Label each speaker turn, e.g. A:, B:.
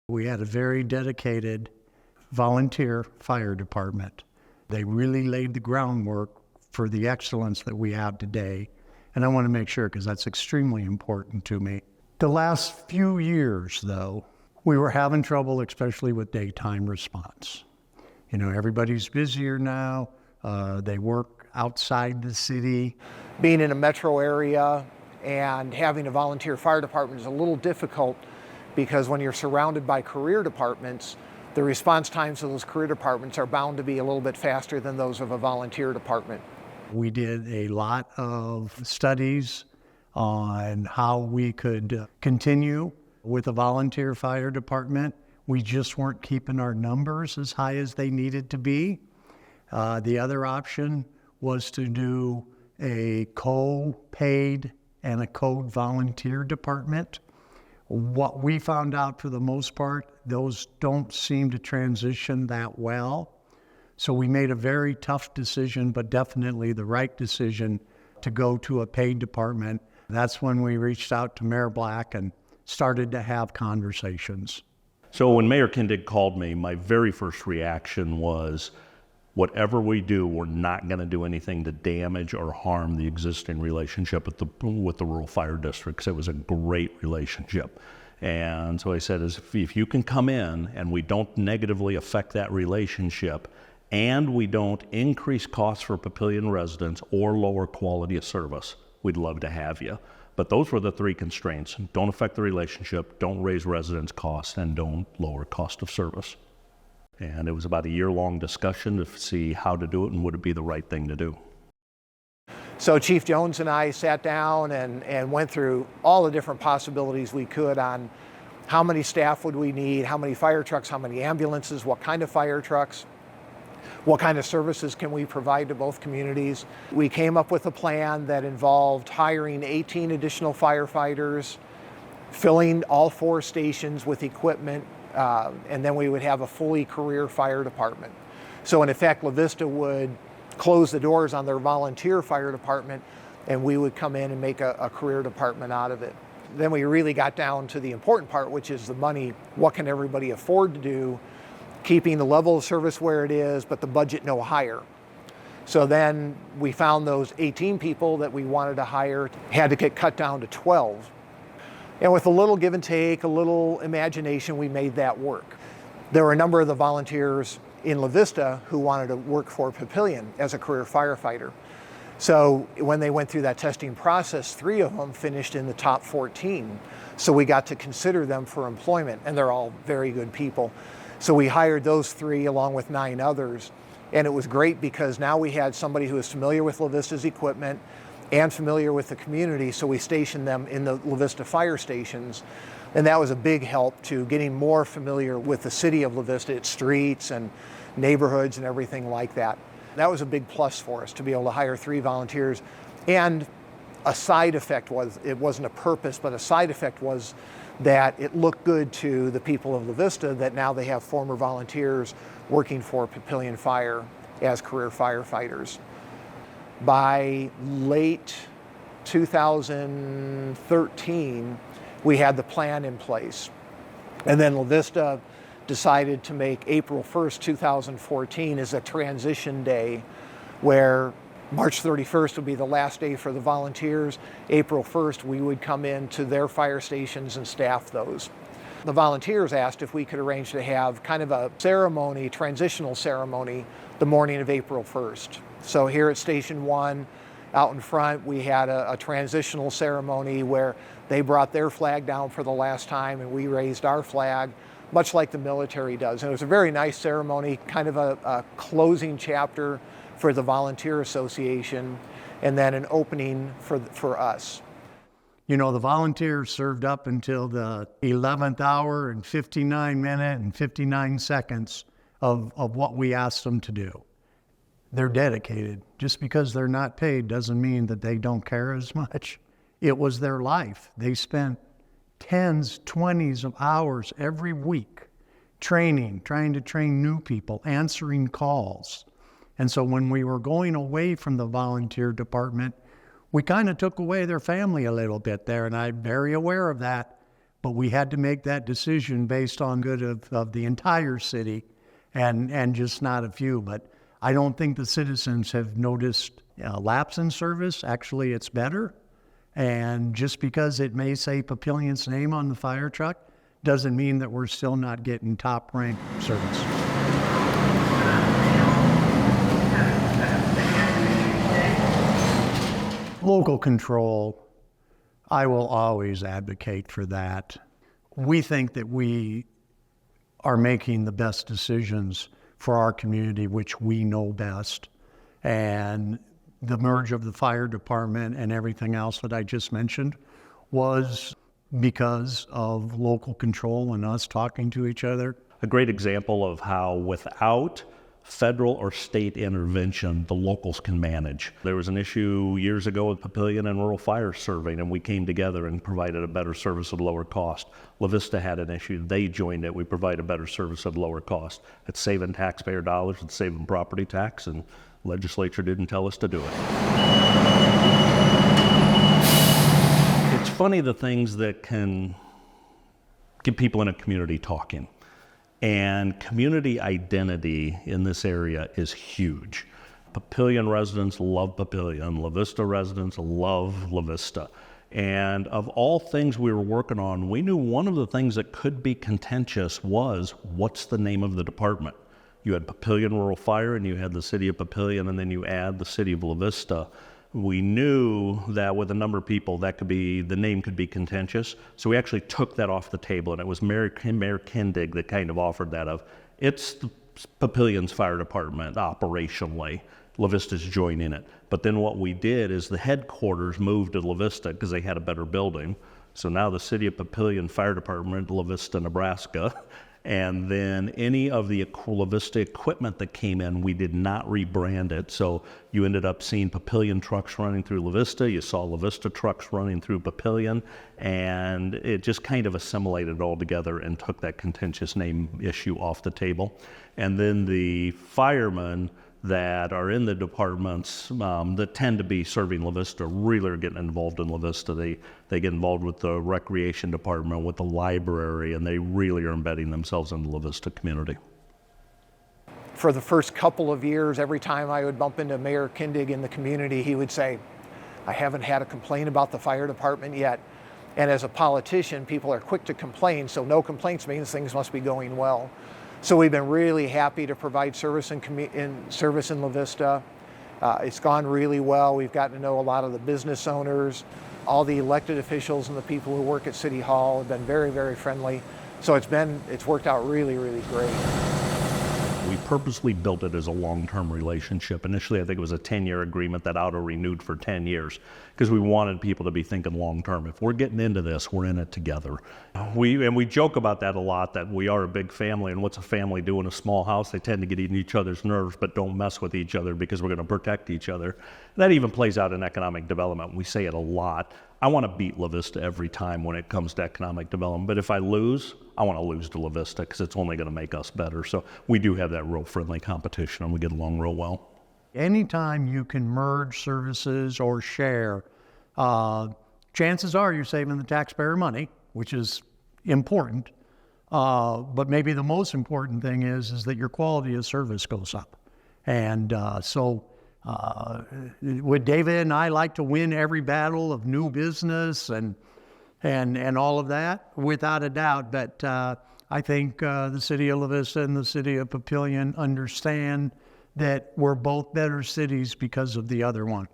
A: We had a very dedicated volunteer fire department. They really laid the groundwork for the excellence that we have today. And I want to make sure, because that's extremely important to me. The last few years, though, we were having trouble, especially with daytime response. You know, everybody's busier now. They work outside the city.
B: Being in a metro area and having a volunteer fire department is a little difficult because when you're surrounded by career departments, the response times of those career departments are bound to be a little bit faster than those of a volunteer department.
A: We did a lot of studies on how we could continue with a volunteer fire department. We just weren't keeping our numbers as high as they needed to be. The other option was to do a co-paid and a co-volunteer department. What we found out for the most part, those don't seem to transition that well. So we made a very tough decision, but definitely the right decision to go to a paid department. That's when we reached out to Mayor Black and started to have conversations.
C: So when Mayor Kindig called me, my very first reaction was, whatever we do, we're not going to do anything to damage or harm the existing relationship with the rural fire districts. It was a great relationship. And so I said, if you can come in and we don't negatively affect that relationship and we don't increase costs for Papillion residents or lower quality of service, we'd love to have you. But those were the three constraints. Don't affect the relationship, don't raise residents' costs, and don't lower cost of service. And it was about a year-long discussion to see how to do it and would it be the right thing to do.
B: So Chief Jones and I sat down and went through all the different possibilities we could on how many staff would we need, how many fire trucks, how many ambulances, what kind of fire trucks, what kind of services can we provide to both communities. We came up with a plan that involved hiring 18 additional firefighters, filling all 4 stations with equipment, and then we would have a fully career fire department. So in effect, La Vista would close the doors on their volunteer fire department and we would come in and make a career department out of it. Then we really got down to the important part, which is the money. What can everybody afford to do, keeping the level of service where it is, but the budget no higher. So then we found those 18 people that we wanted to hire had to get cut down to 12. And with a little give and take, a little imagination, we made that work. There were a number of the volunteers in La Vista who wanted to work for Papillion as a career firefighter. So when they went through that testing process, 3 of them finished in the top 14. So we got to consider them for employment, and they're all very good people. So we hired those 3 along with 9 others. And it was great because now we had somebody who was familiar with La Vista's equipment and familiar with the community, so we stationed them in the La Vista fire stations. And that was a big help to getting more familiar with the city of La Vista, its streets and neighborhoods and everything like that. That was a big plus for us to be able to hire 3 volunteers. And a side effect was, it wasn't a purpose, but a side effect was that it looked good to the people of La Vista that now they have former volunteers working for Papillion Fire as career firefighters. By late 2013, we had the plan in place. And then La Vista decided to make April 1st, 2014 as a transition day where March 31st would be the last day for the volunteers. April 1st, we would come in to their fire stations and staff those. The volunteers asked if we could arrange to have kind of a ceremony, transitional ceremony, the morning of April 1st. So here at Station 1, out in front, we had a transitional ceremony where they brought their flag down for the last time and we raised our flag, much like the military does. And it was a very nice ceremony, kind of a closing chapter for the Volunteer Association, and then an opening for us.
A: You know, the volunteers served up until the 11th hour and 59 minutes and 59 seconds of what we asked them to do. They're dedicated. Just because they're not paid doesn't mean that they don't care as much. It was their life. They spent 10s, 20s of hours every week training, trying to train new people, answering calls. And so when we were going away from the volunteer department, we kind of took away their family a little bit there, and I'm very aware of that. but we had to make that decision based on good of the entire city and just not a few. But I don't think the citizens have noticed lapse in service. Actually, it's better. And just because it may say Papillion's name on the fire truck doesn't mean that we're still not getting top rank service. Local control, I will always advocate for that. We think that we are making the best decisions for our community, which we know best. And the merge of the fire department and everything else that I just mentioned was because of local control and us talking to each other.
C: A great example of how without federal or state intervention, the locals can manage. There was an issue years ago with Papillion and rural fire serving, and we came together and provided a better service at a lower cost. La Vista had an issue. They joined it. We provide a better service at a lower cost. It's saving taxpayer dollars. It's saving property tax, and legislature didn't tell us to do it. It's funny the things that can get people in a community talking. And community identity in this area is huge. Papillion residents love Papillion. La Vista residents love La Vista. And of all things we were working on, we knew one of the things that could be contentious was, what's the name of the department? You had Papillion Rural Fire, and you had the city of Papillion, and then you add the city of La Vista. We knew that with a number of people, the name could be contentious. So we actually took that off the table, and it was Mayor Kindig that kind of offered that of, it's the Papillion's fire department operationally. La Vista's joining it. But then what we did is the headquarters moved to La Vista because they had a better building. So now the city of Papillion Fire Department, La Vista, Nebraska. And then any of the La Vista equipment that came in, we did not rebrand it. So you ended up seeing Papillion trucks running through La Vista. You saw La Vista trucks running through Papillion. And it just kind of assimilated it all together and took that contentious name issue off the table. And then the firemen that are in the departments that tend to be serving La Vista really are getting involved in La Vista. They get involved with the recreation department, with the library, and they really are embedding themselves in the La Vista community.
B: For the first couple of years, every time I would bump into Mayor Kindig in the community, he would say, I haven't had a complaint about the fire department yet. And as a politician, people are quick to complain, so no complaints means things must be going well. So we've been really happy to provide service in La Vista. It's gone really well. We've gotten to know a lot of the business owners. All the elected officials and the people who work at City Hall have been very, very friendly. So it's worked out really, really great.
C: We purposely built it as a long-term relationship. Initially, I think it was a 10-year agreement that auto-renewed for 10 years because we wanted people to be thinking long-term. If we're getting into this, we're in it together. We joke about that a lot, that we are a big family, and what's a family do in a small house? They tend to get in each other's nerves, but don't mess with each other because we're going to protect each other. And that even plays out in economic development. We say it a lot. I want to beat La Vista every time when it comes to economic development, but if I lose, I want to lose to La Vista because it's only going to make us better. So we do have that real friendly competition, and we get along real well.
A: Anytime you can merge services or share, chances are you're saving the taxpayer money, which is important. But maybe the most important thing is that your quality of service goes up. And would David and I like to win every battle of new business and all of that? Without a doubt. But I think the city of La Vista and the city of Papillion understand that we're both better cities because of the other one.